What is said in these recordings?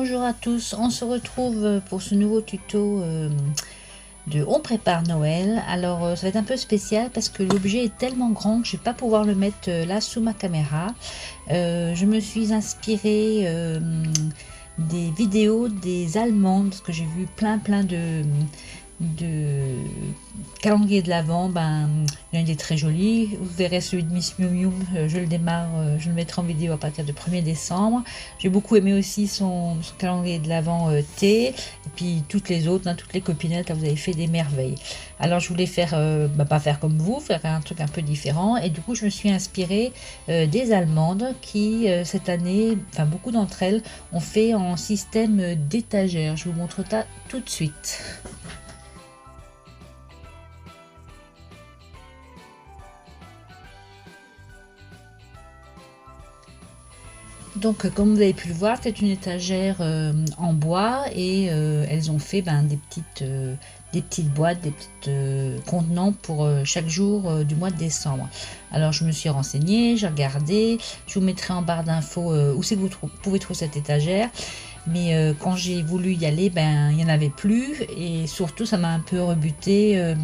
Bonjour à tous, on se retrouve pour ce nouveau tuto de On prépare Noël. Alors ça va être un peu spécial parce que l'objet est tellement grand que je ne vais pas pouvoir le mettre là sous ma caméra. Je me suis inspirée des vidéos des Allemandes parce que j'ai vu plein de calendrier de l'Avent. Il y en a des très jolis. Vous verrez celui de Miss Miu Miu, je le démarre, je le mettrai en vidéo à partir du 1er décembre. J'ai beaucoup aimé aussi son calendrier de l'Avent thé, et puis toutes les autres, toutes les copinettes, là, vous avez fait des merveilles. Alors je voulais faire, pas faire comme vous, faire un truc un peu différent, et du coup je me suis inspirée des Allemandes qui cette année, beaucoup d'entre elles ont fait en système d'étagère. Je vous montre ça tout de suite. Donc comme vous avez pu le voir, c'est une étagère en bois et elles ont fait des petites boîtes, des petits contenants pour chaque jour du mois de décembre. Alors je me suis renseignée, j'ai regardé, je vous mettrai en barre d'infos où c'est que vous pouvez trouver cette étagère. Mais quand j'ai voulu y aller, il n'y en avait plus et surtout ça m'a un peu rebuté.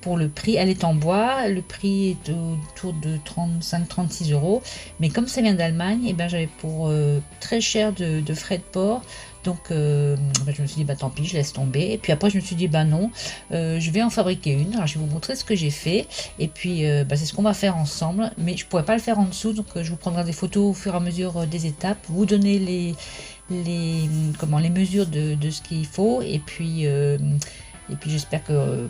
Pour le prix, elle est en bois, le prix est autour de 35-36 €, mais comme ça vient d'Allemagne, j'avais pour très cher de frais de port, donc je me suis dit tant pis, je laisse tomber. Et puis après je me suis dit non, je vais en fabriquer une. Alors je vais vous montrer ce que j'ai fait, et puis c'est ce qu'on va faire ensemble, mais je pourrais pas le faire en dessous, donc je vous prendrai des photos au fur et à mesure des étapes, vous donner les mesures de ce qu'il faut, et puis j'espère que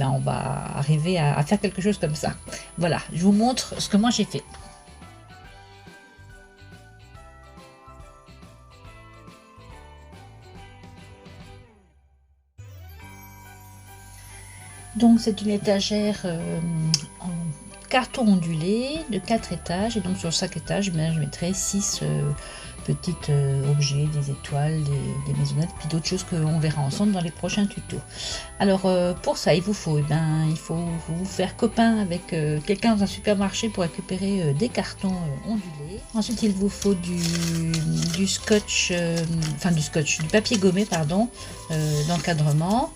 on va arriver à faire quelque chose comme ça. Voilà, je vous montre ce que moi j'ai fait. Donc c'est une étagère en carton ondulé de 4 étages, et donc sur chaque étage je mettrai 6 petits objets, des étoiles, des maisonnettes, puis d'autres choses qu'on verra ensemble dans les prochains tutos. Alors pour ça il faut vous faire copain avec quelqu'un dans un supermarché pour récupérer des cartons ondulés. Ensuite il vous faut du scotch, du papier gommé d'encadrement.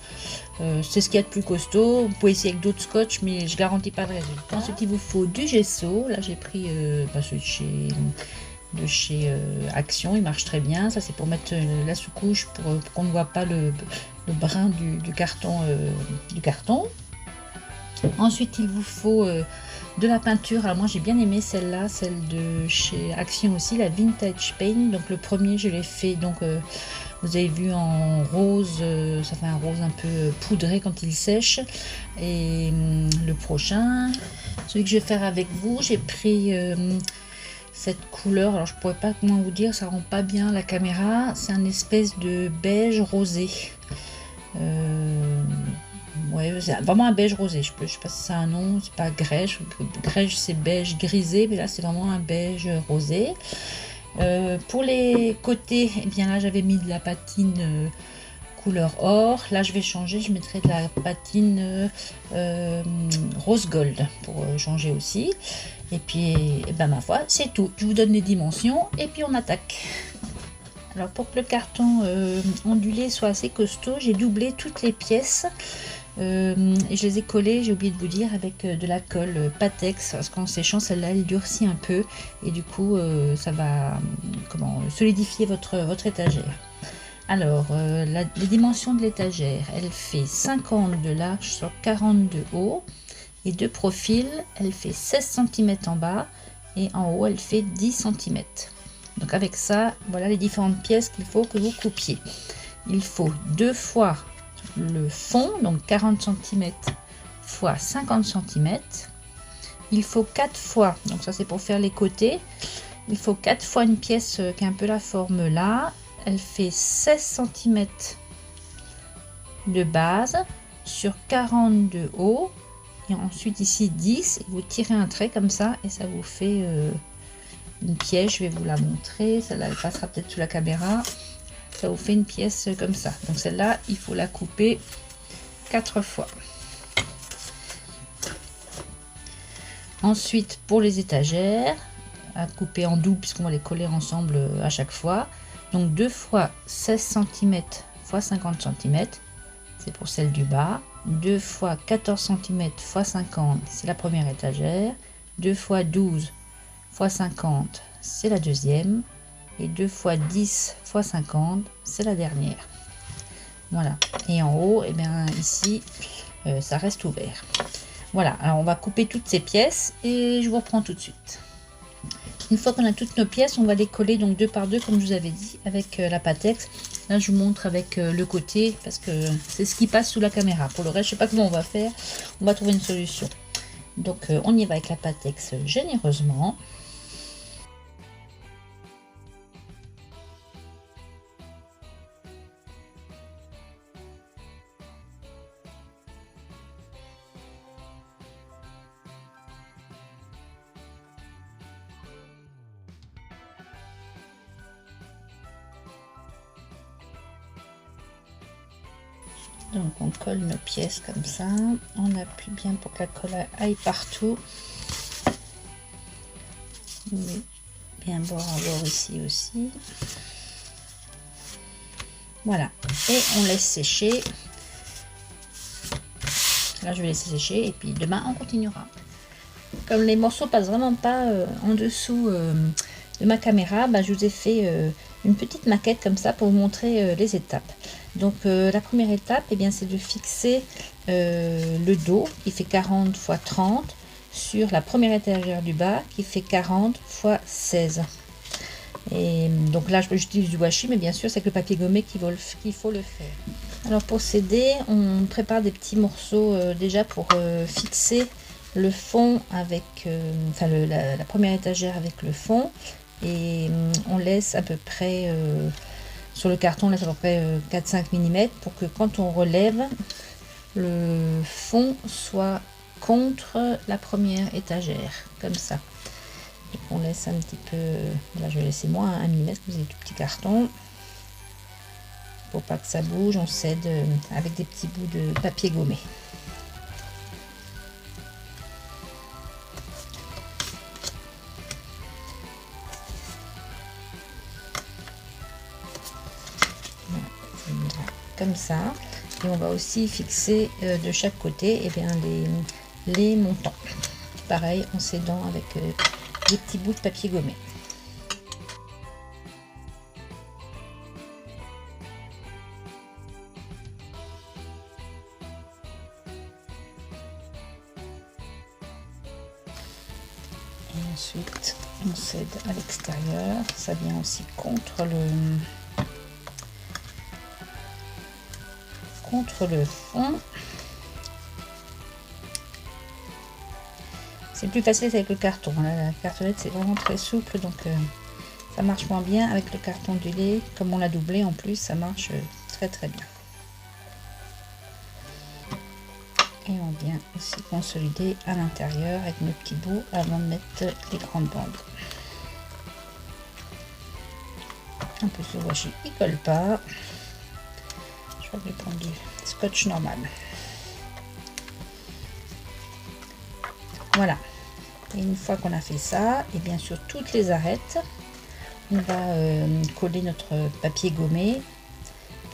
C'est ce qu'il y a de plus costaud. Vous pouvez essayer avec d'autres scotch, mais je garantis pas de résultat. Ensuite il vous faut du gesso. Là j'ai pris celui de chez Action, il marche très bien. Ça c'est pour mettre la sous-couche pour qu'on ne voit pas le brin du carton. Ensuite il vous faut de la peinture. Alors moi j'ai bien aimé celle-là, celle de chez Action aussi, la Vintage Paint. Donc le premier je l'ai fait, vous avez vu, en rose, ça fait un rose un peu poudré quand il sèche. Et le prochain, celui que je vais faire avec vous, j'ai pris cette couleur. Alors je pourrais pas comment vous dire, ça rend pas bien la caméra. C'est un espèce de beige rosé. Ouais, c'est vraiment un beige rosé. Je sais pas si c'est un nom, c'est pas grège. Grège c'est beige grisé, mais là c'est vraiment un beige rosé. Pour les côtés, là j'avais mis de la patine couleur or. Là je vais changer, je mettrai de la patine rose gold pour changer aussi. Et puis ma foi c'est tout. Je vous donne les dimensions et puis on attaque. Alors pour que le carton ondulé soit assez costaud, j'ai doublé toutes les pièces. Et je les ai collées, j'ai oublié de vous dire, avec de la colle Patex, parce qu'en séchant celle-là elle durcit un peu, et du coup ça va solidifier votre étagère. Alors les dimensions de l'étagère, elle fait 50 de large sur 40 de haut, et de profil elle fait 16 cm en bas, et en haut elle fait 10 cm. Donc avec ça, voilà les différentes pièces qu'il faut que vous coupiez. Il faut 2 fois le fond, donc 40 cm fois 50 cm. Il faut 4 fois, donc ça c'est pour faire les côtés, il faut 4 fois une pièce qui a un peu la forme là. Elle fait 16 cm de base sur 40 de haut, et ensuite ici 10, et vous tirez un trait comme ça et ça vous fait une pièce. Je vais vous la montrer, celle-là elle passera peut-être sous la caméra. Ça vous fait une pièce comme ça. Donc celle-là il faut la couper 4 fois. Ensuite pour les étagères, à couper en double puisqu'on va les coller ensemble à chaque fois. Donc 2 fois 16 cm x 50 cm, c'est pour celle du bas. 2 fois 14 cm x 50, c'est la première étagère. 2 fois 12 x 50, c'est la deuxième. Et 2 fois 10 x 50, c'est la dernière. Voilà. Et en haut, et bien ici, ça reste ouvert. Voilà. Alors on va couper toutes ces pièces et je vous reprends tout de suite. Une fois qu'on a toutes nos pièces, on va les coller donc 2 par 2 comme je vous avais dit avec la Pattex. Là je vous montre avec le côté parce que c'est ce qui passe sous la caméra. Pour le reste, je sais pas comment on va faire. On va trouver une solution. Donc on y va avec la Pattex généreusement. Donc on colle nos pièces comme ça, on appuie bien pour que la colle aille partout. Mais bien bord à bord ici aussi. Voilà, et on laisse sécher. Là je vais laisser sécher et puis demain on continuera. Comme les morceaux passent vraiment pas en dessous de ma caméra, bah, je vous ai fait une petite maquette comme ça pour vous montrer les étapes. Donc la première étape, eh bien, c'est de fixer le dos qui fait 40 x 30 sur la première étagère du bas qui fait 40 x 16. Et donc là j'utilise du washi, mais bien sûr c'est que le papier gommé qu'il faut le faire. Alors pour s'aider, on prépare des petits morceaux déjà pour fixer le fond avec enfin la première étagère avec le fond, et on laisse à peu près sur le carton, on laisse à peu près 4-5 mm pour que quand on relève, le fond soit contre la première étagère, comme ça. Donc on laisse un petit peu, là je vais laisser moins 1 mm, vous avez tout petit carton. Pour pas que ça bouge, on cède avec des petits bouts de papier gommé. Comme ça, et on va aussi fixer de chaque côté et bien les montants, pareil en s'aidant avec des petits bouts de papier gommé. Et ensuite on cède à l'extérieur, ça vient aussi contre le fond. C'est plus facile avec le carton. Là, la cartonnette c'est vraiment très souple, donc ça marche moins bien. Avec le carton du lait, comme on l'a doublé en plus, ça marche très très bien. Et on vient aussi consolider à l'intérieur avec nos petits bouts avant de mettre les grandes bandes. En plus le washi il colle pas. Je vais prendre du scotch normal. Voilà. Et une fois qu'on a fait ça, et bien sûr toutes les arêtes, on va coller notre papier gommé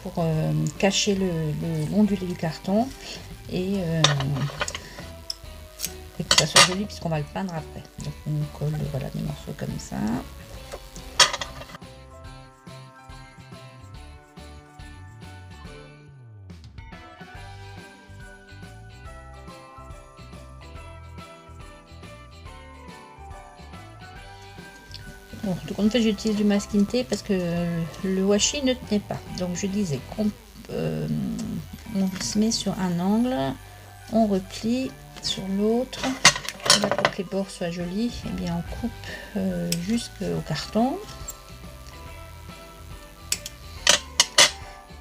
pour cacher l'ondulé du carton et que ça soit joli puisqu'on va le peindre après. Donc on colle voilà des morceaux comme ça. Bon, tout compte fait, j'utilise du masking tape parce que le washi ne tenait pas. Donc je disais qu'on se met sur un angle, on replie sur l'autre. Là, pour que les bords soient jolis, et bien on coupe jusqu'au carton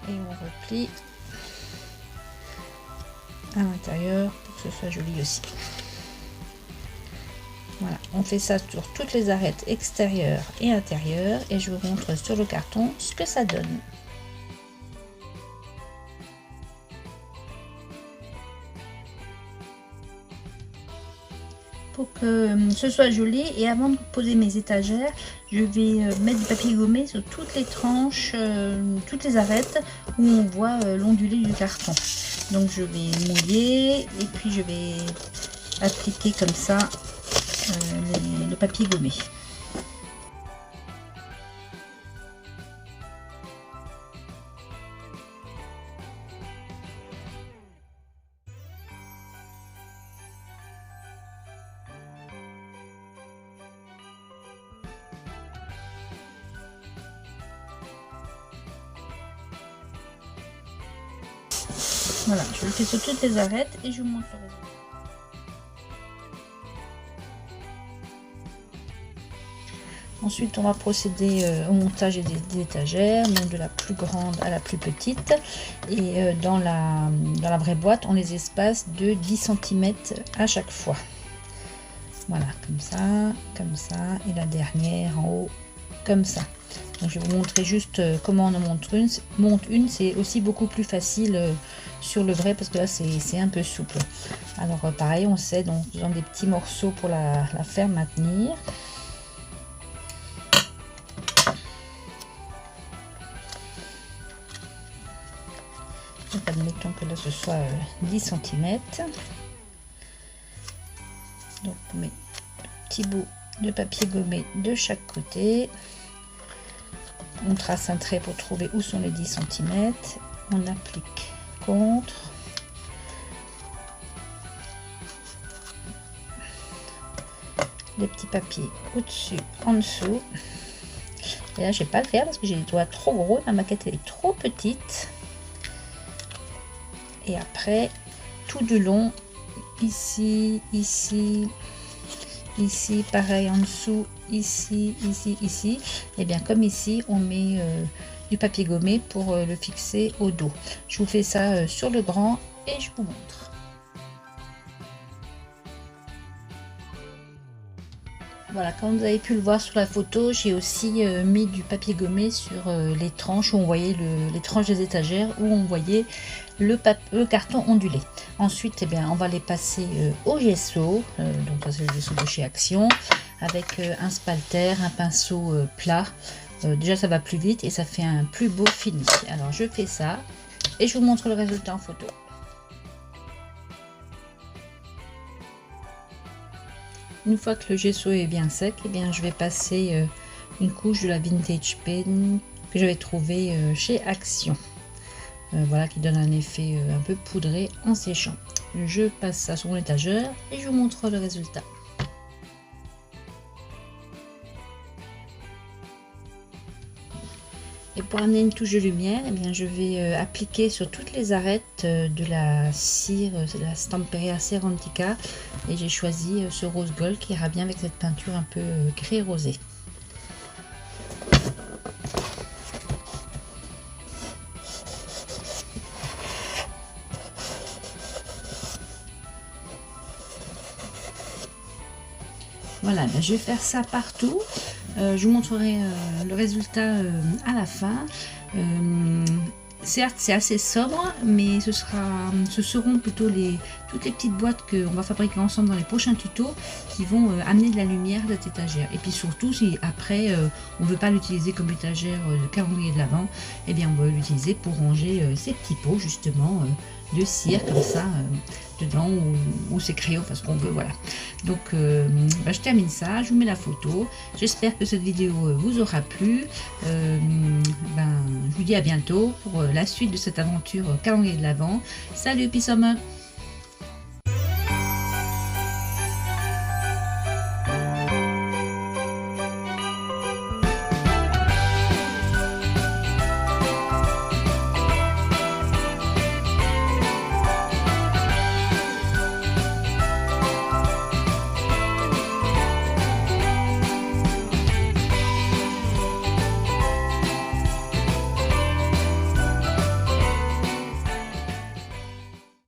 et on replie à l'intérieur pour que ce soit joli aussi. Voilà, on fait ça sur toutes les arêtes extérieures et intérieures et je vous montre sur le carton ce que ça donne. pour que ce soit joli. Et avant de poser mes étagères, je vais mettre du papier gommé sur toutes les tranches, toutes les arêtes où on voit l'ondulé du carton. Donc je vais mouiller et puis je vais appliquer comme ça le papier gommé. Voilà, je le fais sur toutes les arêtes et je vous montre le résultat. Ensuite, on va procéder au montage des étagères, donc de la plus grande à la plus petite. Et dans la vraie boîte, on les espace de 10 cm à chaque fois. Voilà, comme ça, et la dernière en haut, comme ça. Donc, je vais vous montrer juste comment on en monte une. C'est aussi beaucoup plus facile sur le vrai parce que là, c'est un peu souple. Alors, pareil, on sait, donc, dans des petits morceaux pour la faire maintenir. Donc, admettons que là ce soit 10 cm. Donc on met un petit bout de papier gommé de chaque côté. On trace un trait pour trouver où sont les 10 cm. On applique contre. Les petits papiers au-dessus, en dessous. Et là je vais pas le faire parce que j'ai les doigts trop gros. La maquette elle est trop petite. Et après, tout du long, ici, ici, ici, pareil en dessous, ici, ici, ici. Et bien comme ici, on met du papier gommé pour le fixer au dos. Je vous fais ça sur le grand et je vous montre. Voilà, comme vous avez pu le voir sur la photo, j'ai aussi mis du papier gommé sur les tranches où on voyait les tranches des étagères, où on voyait le carton ondulé. Ensuite, eh bien, on va les passer au gesso, donc ça c'est le gesso de chez Action, avec un spalter, un pinceau plat. Déjà ça va plus vite et ça fait un plus beau fini. Alors je fais ça et je vous montre le résultat en photo. Une fois que le gesso est bien sec, eh bien, je vais passer une couche de la Vintage Pen que j'avais trouvé chez Action. Voilà, qui donne un effet un peu poudré en séchant. Je passe ça sur mon étagère et je vous montre le résultat. Et pour amener une touche de lumière, eh bien, je vais appliquer sur toutes les arêtes de la cire, de la Stamperia Serantica. Et j'ai choisi ce rose gold qui ira bien avec cette peinture un peu gris rosé. Voilà, ben je vais faire ça partout. Je vous montrerai le résultat à la fin. Certes, c'est assez sobre, mais ce seront plutôt toutes les petites boîtes qu'on va fabriquer ensemble dans les prochains tutos qui vont amener de la lumière à cette étagère. Et puis surtout, si après on ne veut pas l'utiliser comme étagère de calendrier de l'Avent, eh bien on va l'utiliser pour ranger ces petits pots justement de cire comme ça dedans ou ces crayons parce qu'on veut, voilà. Donc je termine ça, je vous mets la photo. J'espère que cette vidéo vous aura plu. Je vous dis à bientôt pour la suite de cette aventure calendrier de l'Avent. Salut, peace.